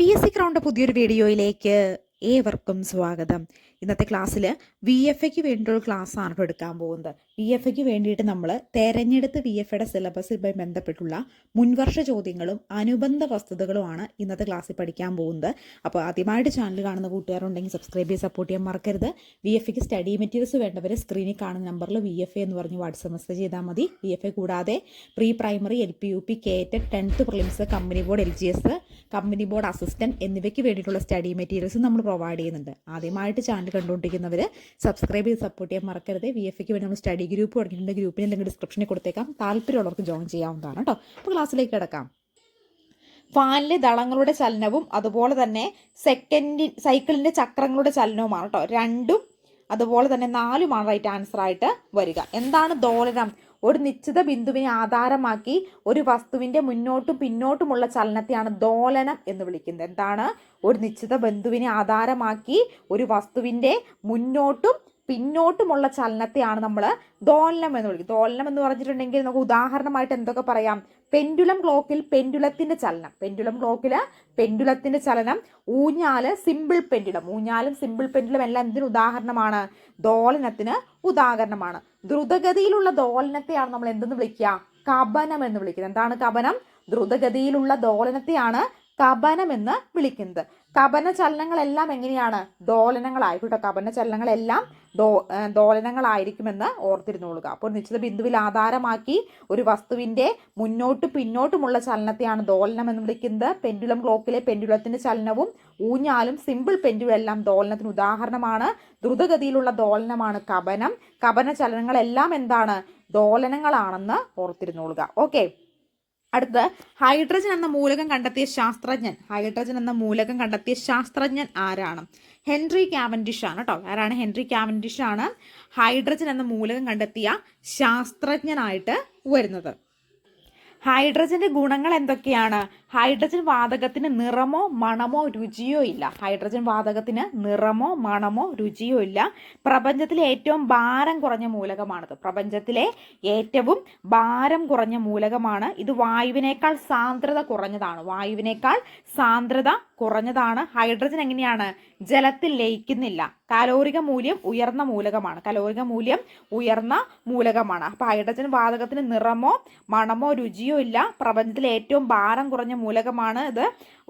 PSC crowned പുതിയൊരു വീഡിയോയിലേക്ക് ഏവർക്കും സ്വാഗതം. ഇന്നത്തെ ക്ലാസ്സിൽ VFAക്ക് വേണ്ടിയിട്ടുള്ള ക്ലാസ്സാണ് ഇപ്പോൾ എടുക്കാൻ പോകുന്നത്. VFAക്ക് വേണ്ടിയിട്ട് നമ്മൾ തെരഞ്ഞെടുത്ത് VFAയുടെ സിലബസുമായി ബന്ധപ്പെട്ടുള്ള മുൻവർഷ ചോദ്യങ്ങളും അനുബന്ധ വസ്തുതകളുമാണ് ഇന്നത്തെ ക്ലാസ്സിൽ പഠിക്കാൻ പോകുന്നത്. അപ്പോൾ ആദ്യമായിട്ട് ചാനൽ കാണുന്ന കൂട്ടുകാരുണ്ടെങ്കിൽ സബ്സ്ക്രൈബ് ചെയ്ത് സപ്പോർട്ട് ചെയ്യാൻ മറക്കരുത്. VFAക്ക് സ്റ്റഡി മെറ്റീരിയൽസ് വേണ്ടവർ സ്ക്രീനിൽ കാണുന്ന നമ്പറിൽ VFA എന്ന് പറഞ്ഞ് വാട്സപ്പ് മെസ്സേജ് ചെയ്താൽ മതി. VFA കൂടാതെ pre primary, LP, UP, കേറ്റഡ്, 10th prelims, company board, LGS, company board assistant എന്നിവയ്ക്ക് വേണ്ടിയിട്ടുള്ള സ്റ്റഡി മെറ്റീരിയൽസ് നമ്മൾ പ്രൊവൈഡ് ചെയ്യുന്നുണ്ട്. ആദ്യമായിട്ട് ചാനൽ കണ്ടുകൊണ്ടിരിക്കുന്നവർ സബ്സ്ക്രൈബ് ചെയ്ത് സപ്പോർട്ട് ചെയ്യാൻ മറക്കരുത്. VFAക്ക് വേണ്ടി നമ്മൾ സ്റ്റഡി ഗ്രൂപ്പ് തുടങ്ങിയിട്ടുണ്ട്. ഗ്രൂപ്പിന് എന്തെങ്കിലും ഡിസ്ക്രിപ്ഷനിൽ കൊടുത്തേക്കാം. താല്പര്യമുള്ളവർക്ക് ജോയിൻ ചെയ്യാവുന്നതാണ് കേട്ടോ. അപ്പോൾ ക്ലാസ്സിലേക്ക് കിടക്കാം. ഫാനിലെ ദളങ്ങളുടെ ചലനവും അതുപോലെ തന്നെ സൈക്കിളിൻ്റെ ചക്രങ്ങളുടെ ചലനവുമാണ് കേട്ടോ. 2ഉം അതുപോലെ തന്നെ 4ഉമാണ് റൈറ്റ് ആൻസർ ആയിട്ട് വരിക. എന്താണ് ദോലനം? ഒരു നിശ്ചിത ബിന്ദുവിനെ ആധാരമാക്കി ഒരു വസ്തുവിൻ്റെ മുന്നോട്ടും പിന്നോട്ടുമുള്ള ചലനത്തെയാണ് ദോലനം എന്ന് വിളിക്കുന്നത്. എന്താണ്? ഒരു നിശ്ചിത ബിന്ദുവിനെ ആധാരമാക്കി ഒരു വസ്തുവിൻ്റെ മുന്നോട്ടും പിന്നോട്ടുമുള്ള ചലനത്തെയാണ് നമ്മൾ ദോലനം എന്ന് വിളിക്കുന്നത്. ദോലനം എന്ന് പറഞ്ഞിട്ടുണ്ടെങ്കിൽ നമുക്ക് ഉദാഹരണമായിട്ട് എന്തൊക്കെ പറയാം? പെൻഡുലം ക്ലോക്കിൽ പെൻഡുലത്തിൻ്റെ ചലനം, പെൻഡുലത്തിൻ്റെ ചലനം, ഊഞ്ഞാല്, സിമ്പിൾ പെൻഡുലം, ഊഞ്ഞാലും സിമ്പിൾ പെൻഡുലം എല്ലാം എന്തിന് ഉദാഹരണമാണ്? ദോലനത്തിന് ഉദാഹരണമാണ്. ദ്രുതഗതിയിലുള്ള ദോലനത്തെയാണ് നമ്മൾ എന്തെന്ന് വിളിക്കുക? കപനം എന്ന് വിളിക്കുന്നത്. എന്താണ് കപനം? ദ്രുതഗതിയിലുള്ള ദോലനത്തെയാണ് കപനം എന്ന് വിളിക്കുന്നത്. കപന ചലനങ്ങളെല്ലാം എങ്ങനെയാണ്? ദോലനങ്ങളായിക്കോട്ടെ. കപന ചലനങ്ങളെല്ലാം ദോലനങ്ങളായിരിക്കുമെന്ന് ഓർത്തിരുന്നോളുക. അപ്പോൾ നിശ്ചിത ബിന്ദുവിൽ ആധാരമാക്കി ഒരു വസ്തുവിൻ്റെ മുന്നോട്ടും പിന്നോട്ടുമുള്ള ചലനത്തെയാണ് ദോലനം എന്ന് വിളിക്കുന്നത്. പെൻഡുലം ക്ലോക്കിലെ പെൻഡുലത്തിൻ്റെ ചലനവും ഊഞ്ഞാലും സിമ്പിൾ പെൻഡുലം എല്ലാം ദോലനത്തിന് ഉദാഹരണമാണ്. ദ്രുതഗതിയിലുള്ള ദോലനമാണ് കപനം. കപന ചലനങ്ങളെല്ലാം എന്താണ്? ദോലനങ്ങളാണെന്ന് ഓർത്തിരുന്നോളുക. ഓക്കെ. അടുത്ത് ഹൈഡ്രജൻ എന്ന മൂലകം കണ്ടെത്തിയ ശാസ്ത്രജ്ഞൻ ആരാണ്? ഹെൻറി കാവൻഡിഷ് ആണ് കേട്ടോ. ആരാണ്? ഹെൻറി കാവൻഡിഷ് ആണ് ഹൈഡ്രജൻ എന്ന മൂലകം കണ്ടെത്തിയ ശാസ്ത്രജ്ഞനായിട്ട് വരുന്നത്. ഹൈഡ്രജന്റെ ഗുണങ്ങൾ എന്തൊക്കെയാണ്? ഹൈഡ്രജൻ വാതകത്തിന് നിറമോ മണമോ രുചിയോ ഇല്ല. ഹൈഡ്രജൻ വാതകത്തിന് നിറമോ മണമോ രുചിയോ ഇല്ല. പ്രപഞ്ചത്തിലെ ഏറ്റവും ഭാരം കുറഞ്ഞ മൂലകമാണിത്. പ്രപഞ്ചത്തിലെ ഏറ്റവും ഭാരം കുറഞ്ഞ മൂലകമാണ് ഇത്. വായുവിനേക്കാൾ സാന്ദ്രത കുറഞ്ഞതാണ്. ഹൈഡ്രജൻ എങ്ങനെയാണ്? ജലത്തിൽ ലയിക്കുന്നില്ല. കലോറിക മൂല്യം ഉയർന്ന മൂലകമാണ്. അപ്പോൾ ഹൈഡ്രജൻ വാതകത്തിന് നിറമോ മണമോ രുചിയോ ഇല്ല. പ്രപഞ്ചത്തിലെ ഏറ്റവും ഭാരം കുറഞ്ഞ മൂലകമാണ്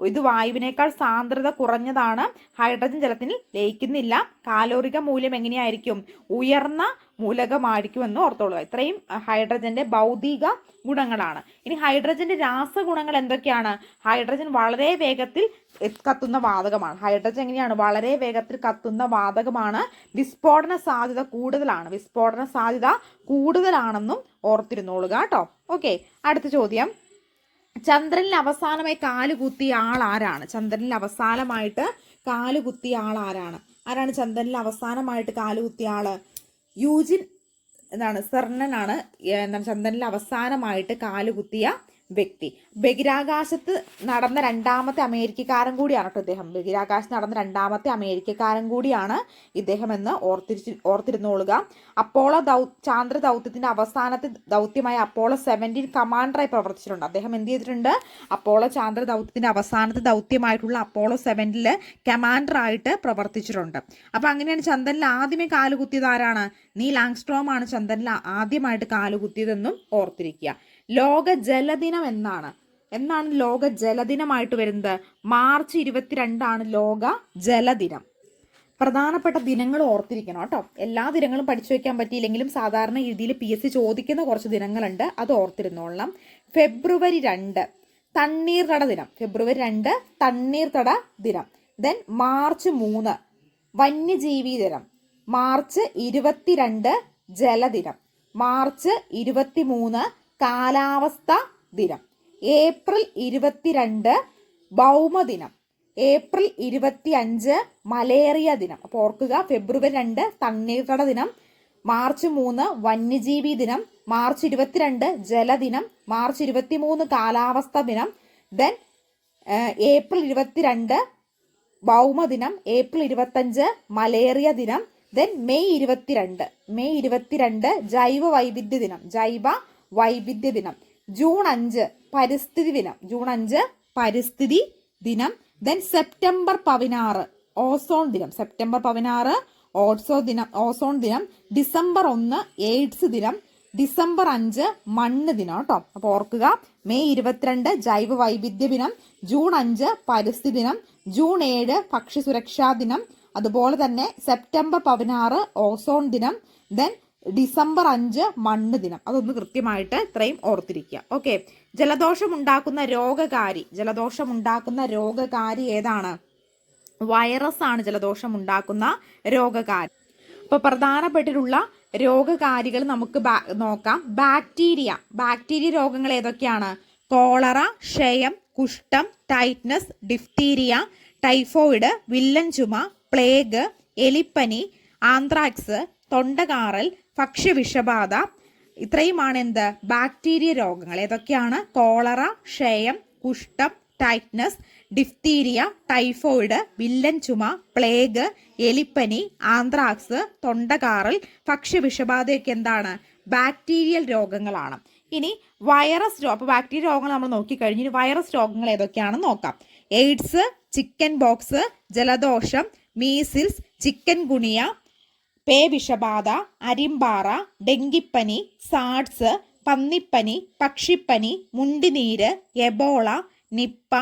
ഇത് വായുവിനേക്കാൾ സാന്ദ്രത കുറഞ്ഞതാണ്. ഹൈഡ്രജൻ ജലത്തിൽ ലയിക്കുന്നില്ല. കാലോറിക മൂല്യം എങ്ങനെയായിരിക്കും? ഉയർന്ന മൂലകമായിരിക്കുമെന്ന് ഓർത്തോളുക. ഇത്രയും ഹൈഡ്രജന്റെ ഭൗതിക ഗുണങ്ങളാണ്. ഇനി ഹൈഡ്രജന്റെ രാസഗുണങ്ങൾ എന്തൊക്കെയാണ്? ഹൈഡ്രജൻ വളരെ വേഗത്തിൽ കത്തുന്ന വാതകമാണ്. ഹൈഡ്രജൻ എങ്ങനെയാണ്? വളരെ വേഗത്തിൽ കത്തുന്ന വാതകമാണ്. വിസ്ഫോടന സാധ്യത കൂടുതലാണെന്നും ഓർത്തിരുന്നോളുക കേട്ടോ. ഓക്കെ. അടുത്ത ചോദ്യം. ചന്ദ്രനിൽ അവസാനമായി കാലുകുത്തിയ ആൾ ആരാണ്? ആരാണ് ചന്ദ്രനിൽ അവസാനമായിട്ട് കാലുകുത്തിയ ആള്? യൂജിൻ സെർണനാണ് ചന്ദ്രനിൽ അവസാനമായിട്ട് കാലുകുത്തിയ വ്യക്തി. ബഹിരാകാശത്ത് നടന്ന രണ്ടാമത്തെ അമേരിക്കക്കാരൻ കൂടിയാണ് കേട്ടോ ഇദ്ദേഹം. ബഹിരാകാശത്ത് നടന്ന രണ്ടാമത്തെ അമേരിക്കക്കാരൻ കൂടിയാണ് ഇദ്ദേഹം എന്ന് ഓർത്തിരുന്നോളുക. അപ്പോളോ ചാന്ദ്ര ദൗത്യത്തിന്റെ അവസാനത്തെ ദൗത്യമായ അപ്പോളോ 17 കമാൻഡറായി പ്രവർത്തിച്ചിട്ടുണ്ട്. അദ്ദേഹം എന്ത് ചെയ്തിട്ടുണ്ട്? അപ്പോളോ ചാന്ദ്ര ദൗത്യത്തിന്റെ അവസാനത്തെ ദൗത്യമായിട്ടുള്ള അപ്പോളോ 17 കമാൻഡറായിട്ട് പ്രവർത്തിച്ചിട്ടുണ്ട്. അപ്പൊ അങ്ങനെയാണ് ചന്ദ്രനിൽ ആദ്യമേ കാലുകുത്തിയത് ആരാണ്? നീൽ ആംസ്ട്രോങ് ആണ് ചന്ദ്രനിൽ ആദ്യമായിട്ട് കാലുകുത്തിയതെന്നും ഓർത്തിരിക്കുക. ലോക ജലദിനം എന്നാണ് ലോക ജലദിനമായിട്ട് വരുന്നത്? മാർച്ച് 22 ലോക ജലദിനം. പ്രധാനപ്പെട്ട ദിനങ്ങൾ ഓർത്തിരിക്കണം കേട്ടോ. എല്ലാ ദിനങ്ങളും പഠിച്ചു വെക്കാൻ പറ്റിയില്ലെങ്കിലും സാധാരണ രീതിയിൽ PSC ചോദിക്കുന്ന കുറച്ച് ദിനങ്ങളുണ്ട്, അത് ഓർത്തിരുന്നോളണം. ഫെബ്രുവരി 2 തണ്ണീർത്തട ദിനം. ദെൻ മാർച്ച് 3 വന്യജീവി ദിനം. മാർച്ച് 22 ജലദിനം. മാർച്ച് 23 കാലാവസ്ഥ ദിനം. ഏപ്രിൽ 22 ഭൗമദിനം. ഏപ്രിൽ 25 മലേറിയ ദിനം. അപ്പോൾ ഓർക്കുക, ഫെബ്രുവരി 2 തണ്ണീർത്തട ദിനം, മാർച്ച് 3 വന്യജീവി ദിനം, മാർച്ച് 22 ജലദിനം, മാർച്ച് 23 കാലാവസ്ഥ ദിനം, ദെൻ ഏപ്രിൽ 22 ഭൗമദിനം, ഏപ്രിൽ 25 മലേറിയ ദിനം, ദെൻ മെയ് 22 ജൈവ വൈവിധ്യ ദിനം. ജൂൺ 5 പരിസ്ഥിതി ദിനം. ദെൻ സെപ്റ്റംബർ 16 ഓസോൺ ദിനം. സെപ്റ്റംബർ 16 ഓസോൺ ദിനം. ഡിസംബർ 1 എയ്ഡ്സ് ദിനം. ഡിസംബർ 5 മണ്ണ് ദിനം കേട്ടോ. അപ്പൊ ഓർക്കുക, മെയ് 22 ജൈവ വൈവിധ്യ ദിനം. ജൂൺ 5 പരിസ്ഥിതി ദിനം. ജൂൺ 7 ഭക്ഷ്യസുരക്ഷാ ദിനം. അതുപോലെ തന്നെ സെപ്റ്റംബർ 16 ഓസോൺ ദിനം. ദെൻ ഡിസംബർ 5 മണ്ണ് ദിനം. അതൊന്ന് കൃത്യമായിട്ട് ഇത്രയും ഓർത്തിരിക്കുക. ഓക്കെ. ജലദോഷം ഉണ്ടാക്കുന്ന രോഗകാരി ഏതാണ്? വൈറസ് ആണ് ജലദോഷം ഉണ്ടാക്കുന്ന രോഗകാരി. അപ്പൊ പ്രധാനപ്പെട്ടിട്ടുള്ള രോഗകാരികൾ നമുക്ക് നോക്കാം. ബാക്ടീരിയ രോഗങ്ങൾ ഏതൊക്കെയാണ്? കോളറ, ക്ഷയം, കുഷ്ഠം, ടൈറ്റ്നസ്, ഡിഫ്തീരിയ, ടൈഫോയിഡ്, വില്ലൻ ചുമ, പ്ലേഗ്, എലിപ്പനി, ആന്ത്രാക്സ്, തൊണ്ടകാറൽ, ഭക്ഷ്യവിഷബാധ. ഇത്രയുമാണ് എന്ത്? ബാക്ടീരിയ രോഗങ്ങൾ. ഏതൊക്കെയാണ്? കോളറ, ക്ഷയം, കുഷ്ഠം, ടൈറ്റ്നസ്, ഡിഫ്തീരിയ, ടൈഫോയിഡ്, വില്ലൻ ചുമ, പ്ലേഗ്, എലിപ്പനി, ആന്ത്രാക്സ്, തൊണ്ടകാറൽ, ഭക്ഷ്യവിഷബാധയൊക്കെ എന്താണ്? ബാക്ടീരിയൽ രോഗങ്ങളാണ്. ഇനി വൈറസ് അപ്പൊ ബാക്ടീരിയ രോഗങ്ങൾ നമ്മൾ നോക്കിക്കഴിഞ്ഞു. ഇനി വൈറസ് രോഗങ്ങൾ ഏതൊക്കെയാണെന്ന് നോക്കാം. എയ്ഡ്സ്, ചിക്കൻ ബോക്സ്, ജലദോഷം, മീസിൽസ്, ചിക്കൻ ഗുനിയ, പേവിഷബാധ, അരിമ്പാറ, ഡെങ്കിപ്പനി, സാഡ്സ്, പന്നിപ്പനി, പക്ഷിപ്പനി, മുണ്ടിനീര്, എബോള, നിപ്പ,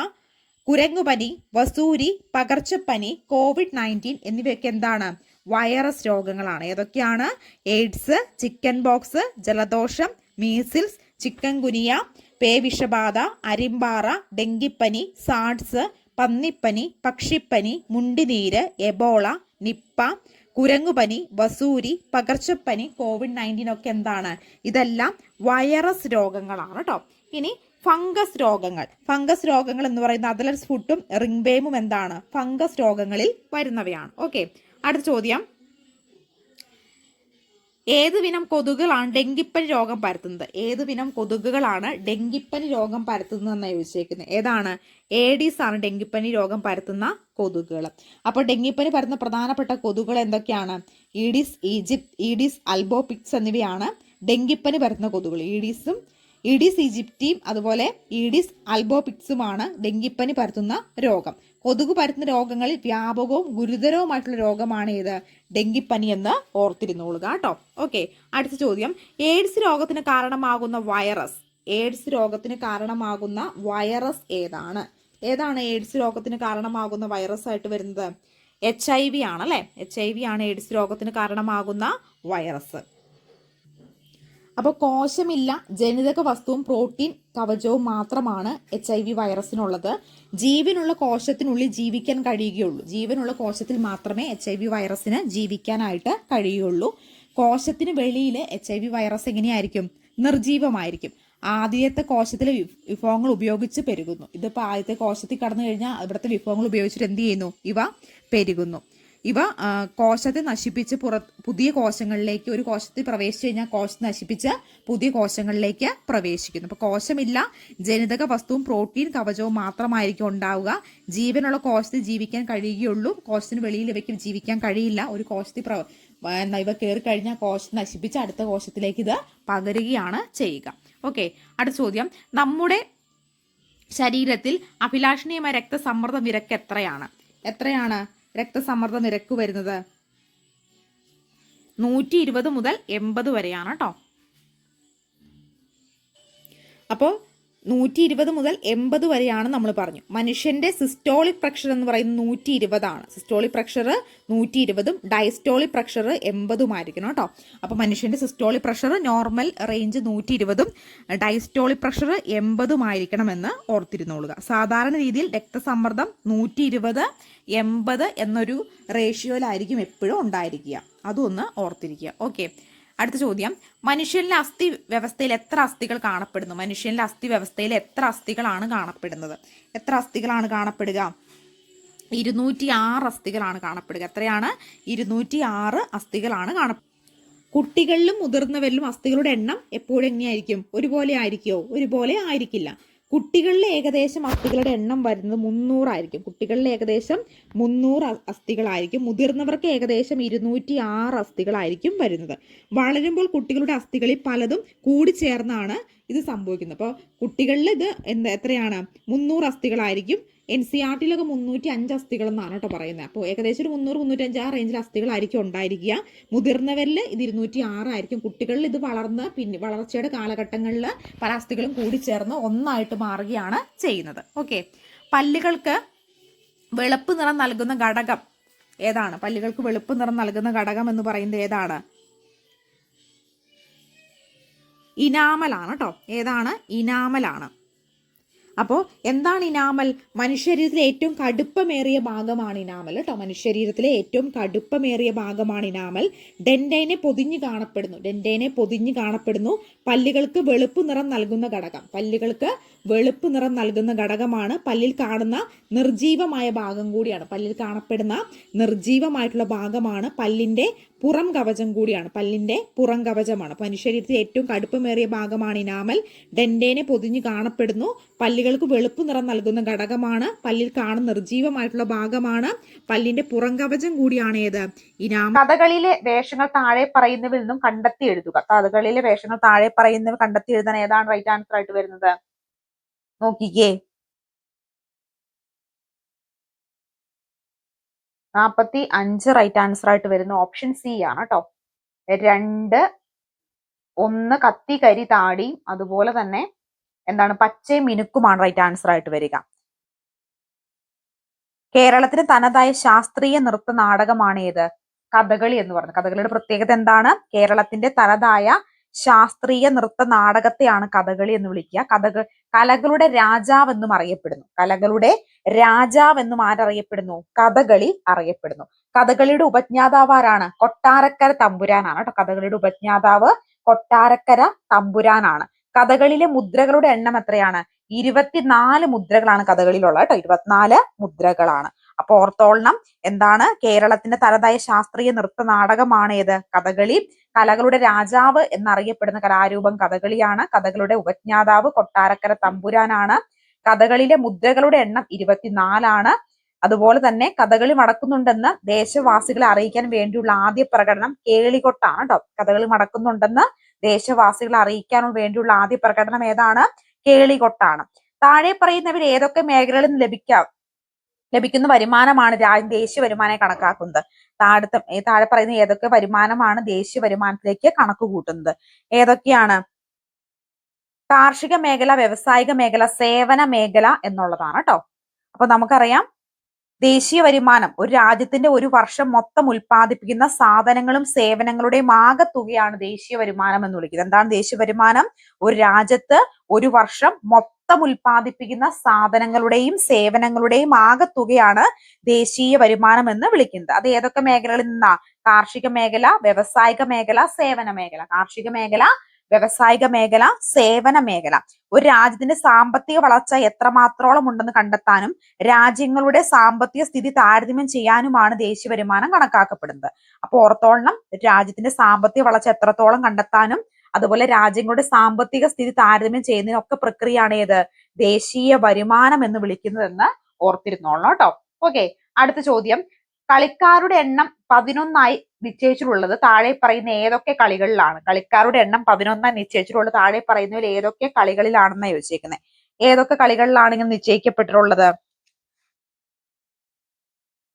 കുരങ്ങുപനി, വസൂരി, പകർച്ചപ്പനി, COVID-19 എന്നിവയൊക്കെ എന്താണ്? വൈറസ് രോഗങ്ങളാണ്. ഏതൊക്കെയാണ്? എയ്ഡ്സ്, ചിക്കൻ ബോക്സ്, ജലദോഷം, മീസിൽസ്, ചിക്കൻ ഗുനിയ, പേവിഷബാധ, അരിമ്പാറ, ഡെങ്കിപ്പനി, സാഡ്സ്, പന്നിപ്പനി, പക്ഷിപ്പനി, മുണ്ടിനീര്, എബോള, നിപ്പ, കുരങ്ങുപനി, വസൂരി, പകർച്ചപ്പനി, COVID-19 ഒക്കെ എന്താണ്? ഇതെല്ലാം വൈറസ് രോഗങ്ങളാണ് കേട്ടോ. ഇനി ഫംഗസ് രോഗങ്ങൾ എന്ന് പറയുന്ന അദലർസ് ഫുട്ടും റിംഗ്വേമും എന്താണ്? ഫംഗസ് രോഗങ്ങളിൽ വരുന്നവയാണ്. ഓക്കെ. അടുത്ത ചോദ്യം, ഏതുവിനം കൊതുകുകളാണ് ഡെങ്കിപ്പനി രോഗം പരത്തുന്നത്? എന്നാണ് ചോദിച്ചേക്കുന്നത്. ഏതാണ്? ഏഡീസ് ആണ് ഡെങ്കിപ്പനി രോഗം പരത്തുന്ന കൊതുകുകൾ. അപ്പോൾ ഡെങ്കിപ്പനി പരത്തുന്ന പ്രധാനപ്പെട്ട കൊതുകുകൾ എന്തൊക്കെയാണ്? ഈഡിസ് അൽബോപിക്സ് എന്നിവയാണ് ഡെങ്കിപ്പനി പരത്തുന്ന കൊതുകുകൾ. ഈഡിസ് ഈജിപ്റ്റിയും അതുപോലെ ഈഡിസ് അൽബോപിക്സുമാണ് ഡെങ്കിപ്പനി പരത്തുന്ന രോഗം. കൊതുക് പരത്തുന്ന രോഗങ്ങളിൽ വ്യാപകവും ഗുരുതരവുമായിട്ടുള്ള രോഗമാണ് ഏത്? ഡെങ്കിപ്പനി എന്ന് ഓർത്തിരുന്നോളുക കേട്ടോ. ഓക്കെ. അടുത്ത ചോദ്യം, എയ്ഡ്സ് രോഗത്തിന് കാരണമാകുന്ന വൈറസ് ഏതാണ്? എയ്ഡ്സ് രോഗത്തിന് കാരണമാകുന്ന വൈറസ് ആയിട്ട് വരുന്നത്? HIV ആണ് അല്ലെ? HIV ആണ് എയ്ഡ്സ് രോഗത്തിന് കാരണമാകുന്ന വൈറസ്. അപ്പോൾ കോശമില്ല ജനിതക വസ്തുവും പ്രോട്ടീൻ കവചവും മാത്രമാണ് HIV വൈറസിനുള്ളത്. ജീവനുള്ള കോശത്തിനുള്ളിൽ ജീവിക്കാൻ കഴിയുകയുള്ളൂ. ജീവനുള്ള കോശത്തിൽ മാത്രമേ HIV വൈറസിന് ജീവിക്കാനായിട്ട് കഴിയുകയുള്ളൂ. കോശത്തിന് വെളിയിൽ HIV വൈറസ് എങ്ങനെയായിരിക്കും? നിർജീവമായിരിക്കും. ആദ്യത്തെ കോശത്തിലെ വിഭവങ്ങൾ ഉപയോഗിച്ച് പെരുകുന്നു. ഇതിപ്പോൾ ആദ്യത്തെ കോശത്തിൽ കടന്നു കഴിഞ്ഞാൽ ഇവിടുത്തെ വിഭവങ്ങൾ ഉപയോഗിച്ചിട്ട് എന്ത് ചെയ്യുന്നു? ഇവ പെരുകുന്നു. ഇവ കോശത്തെ നശിപ്പിച്ച് പുതിയ കോശങ്ങളിലേക്ക്, ഒരു കോശത്തിൽ പ്രവേശിച്ചു കഴിഞ്ഞാൽ കോശത്തെ നശിപ്പിച്ച് പുതിയ കോശങ്ങളിലേക്ക് പ്രവേശിക്കുന്നു. അപ്പോൾ കോശമില്ല ജനിതക വസ്തുവും പ്രോട്ടീൻ കവചവും മാത്രമായിരിക്കും ഉണ്ടാവുക. ജീവനുള്ള കോശത്തിൽ ജീവിക്കാൻ കഴിയുകയുള്ളൂ. കോശത്തിന് വെളിയിൽ ഇവയ്ക്ക് ജീവിക്കാൻ കഴിയില്ല. ഒരു കോശത്തിൽ ഇവ കയറി കഴിഞ്ഞാൽ കോശത്തെ നശിപ്പിച്ച് അടുത്ത കോശത്തിലേക്ക് ഇത് പകരുകയാണ് ചെയ്യുക. ഓക്കെ. അടുത്ത ചോദ്യം, നമ്മുടെ ശരീരത്തിൽ അഭിലാഷണീയമായ രക്തസമ്മർദ്ദ നിരക്ക് എത്രയാണ് രക്തസമ്മർദ്ദ നിരക്ക് വരുന്നത്? 120 മുതൽ 80 വരെയാണ് കേട്ടോ. അപ്പോൾ 120 മുതൽ 80 വരെയാണ് നമ്മൾ പറഞ്ഞു. മനുഷ്യന്റെ സിസ്റ്റോളിക് പ്രഷർ എന്ന് പറയുന്നത് 120 ആണ്. സിസ്റ്റോളിക് പ്രഷർ 120ഉം ഡയസ്റ്റോളിക് പ്രഷർ 80ഉം ആയിരിക്കണം കേട്ടോ. അപ്പോൾ മനുഷ്യന്റെ സിസ്റ്റോളിക് പ്രഷർ നോർമൽ റേഞ്ച് 120ഉം ഡയസ്റ്റോളിക് പ്രഷർ 80ഉം ആയിരിക്കണമെന്ന് ഓർത്തിരുന്നോളുക. സാധാരണ രീതിയിൽ രക്തസമ്മർദ്ദം 120, 80 എന്നൊരു റേഷ്യോയിലായിരിക്കും എപ്പോഴും ഉണ്ടായിരിക്കുക. അതൊന്ന് ഓർത്തിരിക്കുക. ഓക്കെ. അടുത്ത ചോദ്യം, മനുഷ്യനിലെ അസ്ഥി വ്യവസ്ഥയിൽ എത്ര അസ്ഥികൾ കാണപ്പെടുന്നു? മനുഷ്യനിലെ അസ്ഥി വ്യവസ്ഥയിൽ എത്ര അസ്ഥികളാണ് കാണപ്പെടുന്നത്? എത്ര അസ്ഥികളാണ് കാണപ്പെടുക? 206 അസ്ഥികളാണ് കാണപ്പെടുക. എത്രയാണ്? 206 അസ്ഥികളാണ് കാണപ്പെടുക. കുട്ടികളിലും മുതിർന്നവരിലും അസ്ഥികളുടെ എണ്ണം എപ്പോഴും എങ്ങനെയായിരിക്കും? ഒരുപോലെ ആയിരിക്കുമോ? ഒരുപോലെ ആയിരിക്കില്ല. കുട്ടികളിലെ ഏകദേശം അസ്ഥികളുടെ എണ്ണം വരുന്നത് 300 ആയിരിക്കും. കുട്ടികളിൽ ഏകദേശം 300 അസ്ഥികളായിരിക്കും. മുതിർന്നവർക്ക് ഏകദേശം 206 അസ്ഥികളായിരിക്കും വരുന്നത്. വളരുമ്പോൾ കുട്ടികളുടെ അസ്ഥികളിൽ പലതും കൂടിച്ചേർന്നാണ് ഇത് സംഭവിക്കുന്നത്. അപ്പോൾ കുട്ടികളിൽ ഇത് എത്രയാണ് 300 അസ്ഥികളായിരിക്കും. NCERT-ലൊക്കെ 305 അസ്ഥികൾ എന്നാണ് കേട്ടോ പറയുന്നത്. അപ്പോൾ ഏകദേശം ഒരു 300-305 ആ റേഞ്ചിൽ അസ്ഥികളായിരിക്കും ഉണ്ടായിരിക്കുക. മുതിർന്നവരിൽ ഇത് 206 ആയിരിക്കും. കുട്ടികളിൽ ഇത് വളർച്ചയുടെ കാലഘട്ടങ്ങളിൽ പല അസ്ഥികളും കൂടിച്ചേർന്ന് ഒന്നായിട്ട് മാറുകയാണ് ചെയ്യുന്നത്. ഓക്കെ, പല്ലുകൾക്ക് വെളുപ്പ് നിറം നൽകുന്ന ഘടകം ഏതാണ്? പല്ലുകൾക്ക് വെളുപ്പ് നിറം നൽകുന്ന ഘടകം എന്ന് പറയുന്നത് ഏതാണ്? ഇനാമലാണ് കേട്ടോ. ഏതാണ്? ഇനാമലാണ്. അപ്പോൾ എന്താണ് ഇനാമൽ? മനുഷ്യശരീരത്തിലെ ഏറ്റവും കടുപ്പമേറിയ ഭാഗമാണ് ഇനാമൽ കേട്ടോ. മനുഷ്യശരീരത്തിലെ ഏറ്റവും കടുപ്പമേറിയ ഭാഗമാണ് ഇനാമൽ. ഡെൻഡേനെ പൊതിഞ്ഞു കാണപ്പെടുന്നു. പല്ലുകൾക്ക് വെളുപ്പ് നിറം നൽകുന്ന ഘടകം. പല്ലുകൾക്ക് വെളുപ്പ് നിറം നൽകുന്ന ഘടകമാണ്. പല്ലിൽ കാണുന്ന നിർജീവമായ ഭാഗം കൂടിയാണ്. പല്ലിൽ കാണപ്പെടുന്ന നിർജീവമായിട്ടുള്ള ഭാഗമാണ്. പല്ലിന്റെ പുറം കവചം കൂടിയാണ്. പല്ലിന്റെ പുറം കവചമാണ്. മനുഷ്യശരീരത്തിൽ ഏറ്റവും കടുപ്പമേറിയ ഭാഗമാണ് ഇനാമൽ. ഡെൻഡേനെ പൊതിഞ്ഞു കാണപ്പെടുന്നു. പല്ലുകൾക്ക് വെളുപ്പ് നിറം നൽകുന്ന ഘടകമാണ്. പല്ലിൽ കാണുന്ന നിർജീവമായിട്ടുള്ള ഭാഗമാണ്. പല്ലിന്റെ പുറം കവചം കൂടിയാണ് ഏത്? ഇനാമൽ. കഥകളിലെ വേഷങ്ങൾ താഴെ പറയുന്നവയിൽ നിന്നും കണ്ടെത്തി എഴുതുക. കഥകളിലെ വേഷങ്ങൾ താഴെ പറയുന്നവ കണ്ടെത്തി എഴുതാൻ ഏതാണ് റൈറ്റ് ആൻസർ ആയിട്ട് വരുന്നത്? നോക്കിക്കേ. 45 റൈറ്റ് ആൻസർ ആയിട്ട് വരുന്ന ഓപ്ഷൻ സി ആണ് കേട്ടോ. 2, 1 കത്തി കരി താടിയും അതുപോലെ തന്നെ എന്താണ് പച്ചയും മിനുക്കുമാണ് റൈറ്റ് ആൻസർ ആയിട്ട് വരിക. കേരളത്തിന് തനതായ ശാസ്ത്രീയ നൃത്ത നാടകമാണ് ഏത്? കഥകളി എന്ന് പറയുന്നത്. കഥകളിയുടെ പ്രത്യേകത എന്താണ്? കേരളത്തിന്റെ തനതായ ശാസ്ത്രീയ നൃത്ത നാടകത്തെയാണ് കഥകളി എന്ന് വിളിക്കുക. കലകളുടെ രാജാവ് എന്നും അറിയപ്പെടുന്നു. കലകളുടെ രാജാവ് എന്നും ആരറിയപ്പെടുന്നു? കഥകളി അറിയപ്പെടുന്നു. കഥകളിയുടെ ഉപജ്ഞാതാവ് ആരാണ്? കൊട്ടാരക്കര തമ്പുരാനാണ് കേട്ടോ. കഥകളിയുടെ ഉപജ്ഞാതാവ് കൊട്ടാരക്കര തമ്പുരാനാണ്. കഥകളിയിലെ മുദ്രകളുടെ എണ്ണം എത്രയാണ്? 24 മുദ്രകളാണ് കഥകളിയിലുള്ളത് കേട്ടോ. 24 മുദ്രകളാണ്. അപ്പൊ ഓർത്തോളണം. എന്താണ്? കേരളത്തിന്റെ തനതായ ശാസ്ത്രീയ നൃത്ത നാടകമാണ് ഏത്? കഥകളി. കലകളുടെ രാജാവ് എന്നറിയപ്പെടുന്ന കലാരൂപം കഥകളിയാണ്. കഥകളുടെ ഉപജ്ഞാതാവ് കൊട്ടാരക്കര തമ്പുരാനാണ്. കഥകളിയിലെ മുദ്രകളുടെ എണ്ണം 24 അതുപോലെ തന്നെ കഥകളി നടക്കുന്നുണ്ടെന്ന് ദേശവാസികളെ അറിയിക്കാൻ വേണ്ടിയുള്ള ആദ്യ പ്രകടനം കേളികൊട്ടാണ് കേട്ടോ. കഥകളി നടക്കുന്നുണ്ടെന്ന് ദേശവാസികളെ അറിയിക്കാൻ വേണ്ടിയുള്ള ആദ്യ പ്രകടനം ഏതാണ്? കേളികൊട്ടാണ്. താഴെ പറയുന്നവർ ഏതൊക്കെ മേഖലകളിൽ നിന്ന് ലഭിക്കുന്ന വരുമാനമാണ് ദേശീയ വരുമാനമായി കണക്കാക്കുന്നത്? താഴെ പറയുന്ന ഏതൊക്കെ വരുമാനമാണ് ദേശീയ വരുമാനത്തിലേക്ക് കണക്ക് കൂട്ടുന്നത്? ഏതൊക്കെയാണ്? കാർഷിക മേഖല, വ്യവസായിക മേഖല, സേവന മേഖല എന്നുള്ളതാണ് കേട്ടോ. അപ്പൊ നമുക്കറിയാം ദേശീയ വരുമാനം ഒരു രാജ്യത്തിന്റെ ഒരു വർഷം മൊത്തം ഉൽപ്പാദിപ്പിക്കുന്ന സാധനങ്ങളും സേവനങ്ങളുടെയും ആകെത്തുകയാണ് ദേശീയ വരുമാനം എന്ന് വിളിക്കുന്നത്. എന്താണ് ദേശീയ വരുമാനം? ഒരു രാജ്യത്ത് ഒരു വർഷം മൊത്തം ഉൽപ്പാദിപ്പിക്കുന്ന സാധനങ്ങളുടെയും സേവനങ്ങളുടെയും ആകെത്തുകയാണ് ദേശീയ വരുമാനം എന്ന് വിളിക്കുന്നത്. അത് ഏതൊക്കെ മേഖലകളിൽ നിന്നാ? കാർഷിക മേഖല, വ്യവസായിക മേഖല, സേവന മേഖല. കാർഷിക മേഖല, വ്യവസായിക മേഖല, സേവന മേഖല. ഒരു രാജ്യത്തിന്റെ സാമ്പത്തിക വളർച്ച എത്രമാത്രോളം ഉണ്ടെന്ന് കണ്ടെത്താനും രാജ്യങ്ങളുടെ സാമ്പത്തിക സ്ഥിതി താരതമ്യം ചെയ്യാനുമാണ് ദേശീയ വരുമാനം കണക്കാക്കപ്പെടുന്നത്. അപ്പൊ ഓർത്തോളണം, രാജ്യത്തിന്റെ സാമ്പത്തിക വളർച്ച എത്രത്തോളം കണ്ടെത്താനും അതുപോലെ രാജ്യങ്ങളുടെ സാമ്പത്തിക സ്ഥിതി താരതമ്യം ചെയ്യുന്നതിനൊക്കെ പ്രക്രിയയാണ് ഏത്? ദേശീയ വരുമാനം എന്ന് വിളിക്കുന്നതെന്ന് ഓർത്തിരുന്നോളണം കേട്ടോ. ഓക്കെ, അടുത്ത ചോദ്യം. കളിക്കാരുടെ എണ്ണം 11 നിശ്ചയിച്ചിട്ടുള്ളത് താഴെ പറയുന്ന ഏതൊക്കെ കളികളിലാണ്? കളിക്കാരുടെ എണ്ണം 11 നിശ്ചയിച്ചിട്ടുള്ളത് താഴെ പറയുന്നതിൽ ഏതൊക്കെ കളികളിലാണെന്ന് ചോദിച്ചേക്കുന്നത്. ഏതൊക്കെ കളികളിലാണ് ഇങ്ങനെ നിശ്ചയിക്കപ്പെട്ടിട്ടുള്ളത്?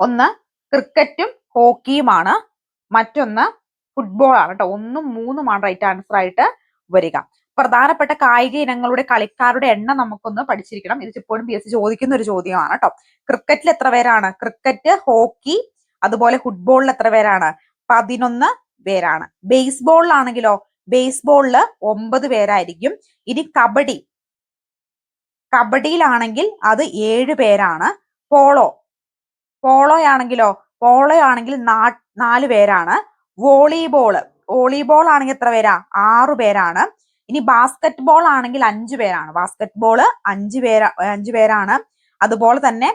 ഒന്ന് ക്രിക്കറ്റും ഹോക്കിയുമാണ്. മറ്റൊന്ന് ഫുട്ബോൾ ആണ് കേട്ടോ. 1ഉം 3ഉമാണ് റൈറ്റ് ആൻസർ ആയിട്ട് വരിക. പ്രധാനപ്പെട്ട കായിക ഇനങ്ങളുടെ കളിക്കാരുടെ എണ്ണം നമുക്കൊന്ന് പഠിച്ചിരിക്കണം. ഇത് ഇപ്പോഴും PSC ചോദിക്കുന്ന ഒരു ചോദ്യമാണ് കേട്ടോ. ക്രിക്കറ്റിൽ എത്ര പേരാണ്? ക്രിക്കറ്റ്, ഹോക്കി അതുപോലെ ഫുട്ബോളിൽ എത്ര പേരാണ്? 11 പേരാണ്. ബേസ്ബോളിലാണെങ്കിലോ? ബേസ്ബോളില് 9 പേരായിരിക്കും. ഇനി കബഡിയിലാണെങ്കിൽ അത് 7 പേരാണ്. പോളോ ആണെങ്കിൽ 4 പേരാണ്. വോളിബോൾ ആണെങ്കിൽ എത്ര പേരാ? 6 പേരാണ്. ഇനി ബാസ്കറ്റ് ബോൾ ആണെങ്കിൽ 5 പേരാണ്. ബാസ്കറ്റ് ബോള് 5 പേരാണ്. അതുപോലെ തന്നെ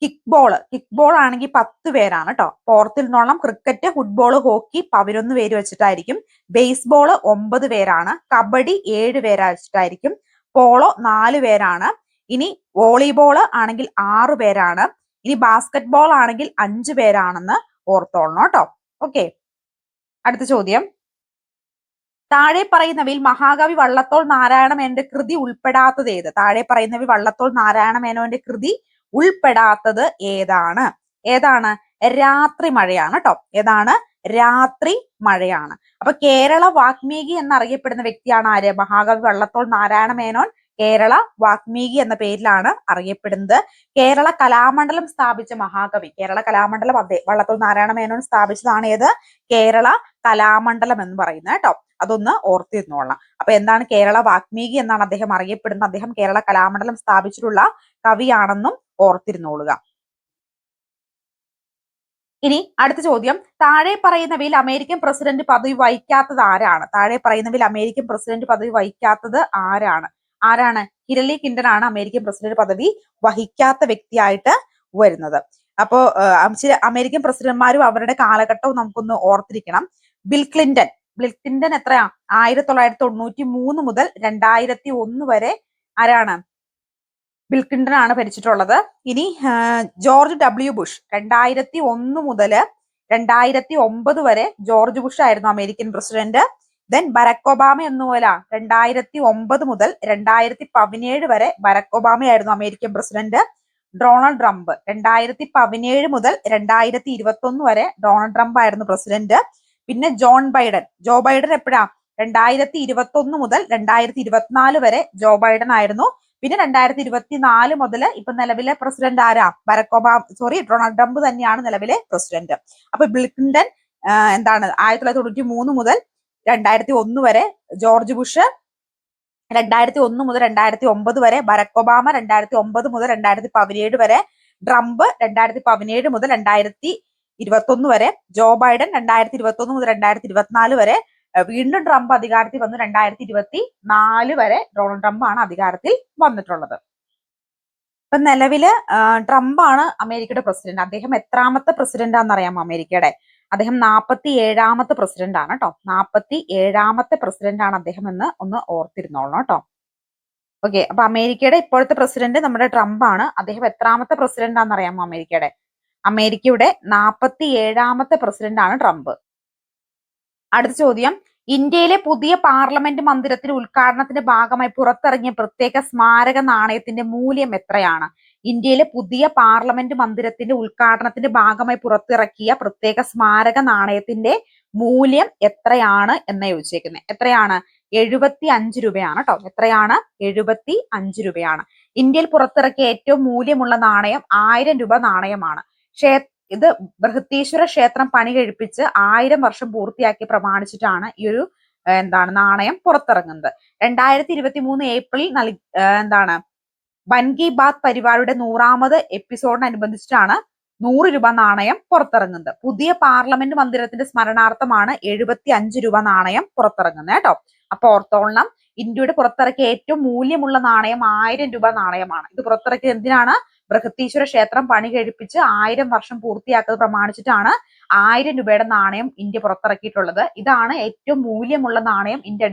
കിക്ക് ബോൾ ആണെങ്കിൽ 10 പേരാണ് കേട്ടോ. ഓർത്തിൽ നിന്നോളം ക്രിക്കറ്റ്, ഫുട്ബോൾ, ഹോക്കി 11 പേര് വെച്ചിട്ടായിരിക്കും. ബേസ്ബോൾ 9 പേരാണ്. കബഡി 7 പേരാ വെച്ചിട്ടായിരിക്കും. പോളോ 4 പേരാണ്. ഇനി വോളിബോൾ ആണെങ്കിൽ 6 പേരാണ്. ഇനി ബാസ്കറ്റ് ബോൾ ആണെങ്കിൽ 5 പേരാണെന്ന് ഓർത്തോളണം കേട്ടോ. ഓക്കെ, അടുത്ത ചോദ്യം. താഴെ പറയുന്നവയിൽ മഹാകവി വള്ളത്തോൾ നാരായണ മേനോന്റെ കൃതി ഉൾപ്പെടാത്തത് ഏത്? താഴെ പറയുന്നവയിൽ വള്ളത്തോൾ നാരായണ മേനോന്റെ കൃതി ഉൾപ്പെടാത്തത് ഏതാണ്? ഏതാണ്? രാത്രി മഴയാണ് കേട്ടോ. ഏതാണ്? രാത്രി മഴയാണ്. അപ്പൊ കേരള വാൽമീകി എന്നറിയപ്പെടുന്ന വ്യക്തിയാണ് ആര്? മഹാകവി വള്ളത്തോൾ നാരായണ മേനോൻ കേരള വാൽമീകി എന്ന പേരിലാണ് അറിയപ്പെടുന്നത്. കേരള കലാമണ്ഡലം സ്ഥാപിച്ച മഹാകവി, കേരള കലാമണ്ഡലം വള്ളത്തോൾ നാരായണ മേനോൻ സ്ഥാപിച്ചതാണ് ഏത്? കേരള കലാമണ്ഡലം എന്ന് പറയുന്നത് കേട്ടോ. അതൊന്ന് ഓർത്തിരുന്നോളാം. അപ്പൊ എന്താണ്? കേരള വാൽമീകി എന്നാണ് അദ്ദേഹം അറിയപ്പെടുന്നത്. അദ്ദേഹം കേരള കലാമണ്ഡലം സ്ഥാപിച്ചിട്ടുള്ള കവിയാണെന്നും ഓർത്തിരുന്നോളുക. ഇനി അടുത്ത ചോദ്യം, താഴെ പറയുന്നവയിൽ അമേരിക്കൻ പ്രസിഡന്റ് പദവി വഹിക്കാത്തത് ആരാണ്? താഴെ പറയുന്നവയിൽ അമേരിക്കൻ പ്രസിഡന്റ് പദവി വഹിക്കാത്തത് ആരാണ്? ആരാണ്? ഹിലരി ക്ലിന്റൺ ആണ് അമേരിക്കൻ പ്രസിഡന്റ് പദവി വഹിക്കാത്ത വ്യക്തിയായിട്ട് വരുന്നത്. അപ്പോ അമേരിക്കൻ പ്രസിഡന്റ്മാരും അവരുടെ കാലഘട്ടവും നമുക്കൊന്ന് ഓർത്തിരിക്കണം. ബിൽ ക്ലിന്റൺ എത്രയാ? 1993 മുതൽ 2001 വരെ ആരാണ്? ബിൽ ക്ലിന്റൺ ആണ് ഭരിച്ചിട്ടുള്ളത്. ഇനി ജോർജ് W. ബുഷ് 2001 മുതൽ 2009 വരെ ജോർജ് ബുഷ് ആയിരുന്നു American president. Then Barack Obama എന്നുപോലെ 2009 മുതൽ 2017 വരെ ബരാക് ഒബാമയായിരുന്നു അമേരിക്കൻ പ്രസിഡന്റ്. ഡൊണാൾഡ് ട്രംപ് 2017 മുതൽ 2021 വരെ ഡൊണാൾഡ് ട്രംപ് ആയിരുന്നു പ്രസിഡന്റ്. പിന്നെ ജോ ബൈഡൻ എപ്പോഴാ? 2021 മുതൽ 2024 വരെ ജോ ബൈഡൻ ആയിരുന്നു. പിന്നെ 2024 മുതൽ ഇപ്പൊ നിലവിലെ പ്രസിഡന്റ് ആരാ? ഡൊണാൾഡ് ട്രംപ് തന്നെയാണ് നിലവിലെ പ്രസിഡന്റ്. അപ്പൊ ബിൽ ക്ലിന്റൺ എന്താണ്? 1993 മുതൽ 2001 വരെ ജോർജ് ബുഷ്, 2001 മുതൽ 2009 വരെ ബരാക് ഒബാമ, 2009 മുതൽ 2017 വരെ ട്രംപ്, 2017 മുതൽ 2021 വരെ ജോ ബൈഡൻ, 2021 മുതൽ 2024 വരെ വീണ്ടും ട്രംപ് അധികാരത്തിൽ വന്നു. 2024 വരെ ഡൊണാൾഡ് ട്രംപ് ആണ് അധികാരത്തിൽ വന്നിട്ടുള്ളത്. ഇപ്പൊ നിലവില് ട്രംപ് ആണ് അമേരിക്കയുടെ പ്രസിഡന്റ്. അദ്ദേഹം എത്രാമത്തെ പ്രസിഡന്റ് ആണെന്നറിയാമോ അമേരിക്കയുടെ? അദ്ദേഹം 47ാമത്തെ പ്രസിഡന്റ് ആണ് കേട്ടോ. 47ാമത്തെ പ്രസിഡന്റ് ആണ് അദ്ദേഹം എന്ന് ഒന്ന് ഓർത്തിരുന്നോളണം കേട്ടോ. ഓക്കെ, അപ്പൊ അമേരിക്കയുടെ ഇപ്പോഴത്തെ പ്രസിഡന്റ് നമ്മുടെ ട്രംപ് ആണ്. അദ്ദേഹം എത്രാമത്തെ പ്രസിഡന്റ് ആണെന്നറിയാമോ അമേരിക്കയുടെ? അമേരിക്കയുടെ 47ാമത്തെ പ്രസിഡന്റ് ആണ് ട്രംപ്. അടുത്ത ചോദ്യം, ഇന്ത്യയിലെ പുതിയ പാർലമെന്റ് മന്ദിരത്തിന്റെ ഉദ്ഘാടനത്തിന്റെ ഭാഗമായി പുറത്തിറങ്ങിയ പ്രത്യേക സ്മാരക നാണയത്തിന്റെ മൂല്യം എത്രയാണ്? ഇന്ത്യയിലെ പുതിയ പാർലമെന്റ് മന്ദിരത്തിന്റെ ഉദ്ഘാടനത്തിന്റെ ഭാഗമായി പുറത്തിറക്കിയ പ്രത്യേക സ്മാരക നാണയത്തിന്റെ മൂല്യം എത്രയാണ് എന്ന് ചോദിച്ചേക്കുന്നത്. എത്രയാണ്? 75 രൂപയാണ് കേട്ടോ. എത്രയാണ്? 75 രൂപയാണ്. ഇന്ത്യയിൽ പുറത്തിറക്കിയ ഏറ്റവും മൂല്യമുള്ള നാണയം 1000 രൂപ നാണയമാണ്. ഇത് ബൃഹത്തീശ്വര ക്ഷേത്രം പണി കഴിപ്പിച്ച് 1000 വർഷം പൂർത്തിയാക്കി പ്രമാണിച്ചിട്ടാണ് ഈ ഒരു നാണയം പുറത്തിറങ്ങുന്നത്. 2023 ഏപ്രിൽ മൻ കി ബാത് പരിപാടിയുടെ 100ാമത് എപ്പിസോഡിനനുബന്ധിച്ചിട്ടാണ് 100 രൂപ നാണയം പുറത്തിറങ്ങുന്നത്. പുതിയ പാർലമെന്റ് മന്ദിരത്തിന്റെ സ്മരണാർത്ഥമാണ് 75 രൂപ നാണയം പുറത്തിറങ്ങുന്നത് കേട്ടോ. അപ്പൊ ഓർത്തോളണം, ഇന്ത്യയുടെ പുറത്തിറക്കിയ ഏറ്റവും മൂല്യമുള്ള നാണയം 1000 രൂപ നാണയമാണ്. ഇത് പുറത്തിറക്കിയത് എന്തിനാണ്? ബൃഹത്തീശ്വര ക്ഷേത്രം പണി കഴിപ്പിച്ച് 1000 വർഷം പൂർത്തിയാക്കുന്നത് പ്രമാണിച്ചിട്ടാണ് 1000 രൂപയുടെ നാണയം ഇന്ത്യ പുറത്തിറക്കിയിട്ടുള്ളത്. ഇതാണ് ഏറ്റവും മൂല്യമുള്ള നാണയം ഇന്ത്യ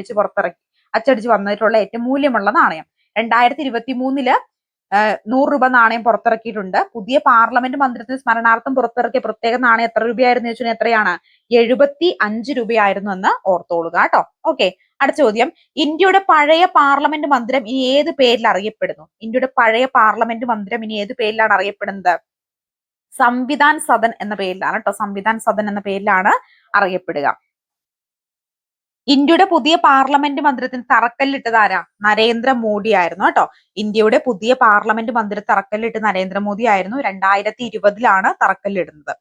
അച്ചടിച്ച് വന്നിട്ടുള്ള ഏറ്റവും മൂല്യമുള്ള നാണയം. 2023 100 രൂപ നാണയം പുറത്തിറക്കിയിട്ടുണ്ട്. പുതിയ പാർലമെന്റ് മന്ദിരത്തിന് സ്മരണാർത്ഥം പുറത്തിറക്കിയ പ്രത്യേക നാണയം എത്ര രൂപയായിരുന്നു ചോദിച്ചാൽ എത്രയാണ്? 75 രൂപയായിരുന്നു എന്ന് ഓർത്തോളുക കേട്ടോ. ഓക്കെ, അടുത്ത ചോദ്യം, ഇന്ത്യയുടെ പഴയ പാർലമെന്റ് മന്ദിരം ഇനി ഏത് പേരിൽ അറിയപ്പെടുന്നു? ഇന്ത്യയുടെ പഴയ പാർലമെന്റ് മന്ദിരം ഇനി ഏത് പേരിലാണ് അറിയപ്പെടുന്നത്? സംവിധാൻ സദൻ എന്ന പേരിലാണ് കേട്ടോ. സംവിധാൻ സദൻ എന്ന പേരിലാണ് അറിയപ്പെടുക. ഇന്ത്യയുടെ പുതിയ പാർലമെന്റ് മന്ദിരത്തിന് തറക്കല്ലിട്ടത് ആരാ? നരേന്ദ്രമോദി ആയിരുന്നു കേട്ടോ. ഇന്ത്യയുടെ പുതിയ പാർലമെന്റ് മന്ദിരം തറക്കല്ലിട്ട് നരേന്ദ്രമോദി ആയിരുന്നു. 2020 തറക്കല്ലിടുന്നത്.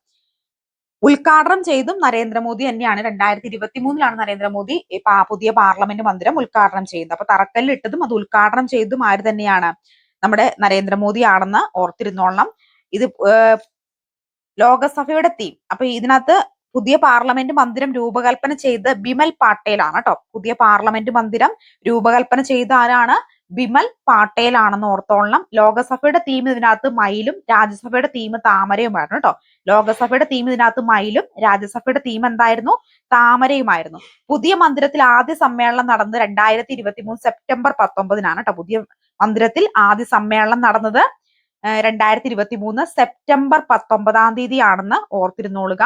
ഉദ്ഘാടനം ചെയ്തും നരേന്ദ്രമോദി തന്നെയാണ്. 2023 നരേന്ദ്രമോദി പുതിയ പാർലമെന്റ് മന്ദിരം ഉദ്ഘാടനം ചെയ്യുന്നത്. അപ്പൊ തറക്കല്ലിട്ടതും അത് ഉദ്ഘാടനം ചെയ്തതും ആര് തന്നെയാണ്? നമ്മുടെ നരേന്ദ്രമോദി ആണെന്ന് ഓർത്തിരുന്നോളണം. ഇത് ലോകസഭയുടെ തീം. അപ്പൊ ഇതിനകത്ത് പുതിയ പാർലമെന്റ് മന്ദിരം രൂപകൽപ്പന ചെയ്ത് ബിമൽ പാട്ടേൽ ആണ് കേട്ടോ. പുതിയ പാർലമെന്റ് മന്ദിരം രൂപകൽപ്പന ചെയ്ത ആരാണ്? ബിമൽ പാട്ടേൽ ആണെന്ന് ഓർത്തോളണം. ലോകസഭയുടെ തീം ഇതിനകത്ത് മയിലും രാജ്യസഭയുടെ തീം താമരയുമായിരുന്നു കേട്ടോ. ലോകസഭയുടെ തീം ഇതിനകത്ത് മയിലും രാജ്യസഭയുടെ തീം എന്തായിരുന്നു? താമരയുമായിരുന്നു. പുതിയ മന്ദിരത്തിൽ ആദ്യ സമ്മേളനം നടന്നത് 2023 സെപ്റ്റംബർ 19 കേട്ടോ. പുതിയ മന്ദിരത്തിൽ ആദ്യ സമ്മേളനം നടന്നത് 2023 സെപ്റ്റംബർ 19 ആണെന്ന് ഓർത്തിരുന്നോളുക.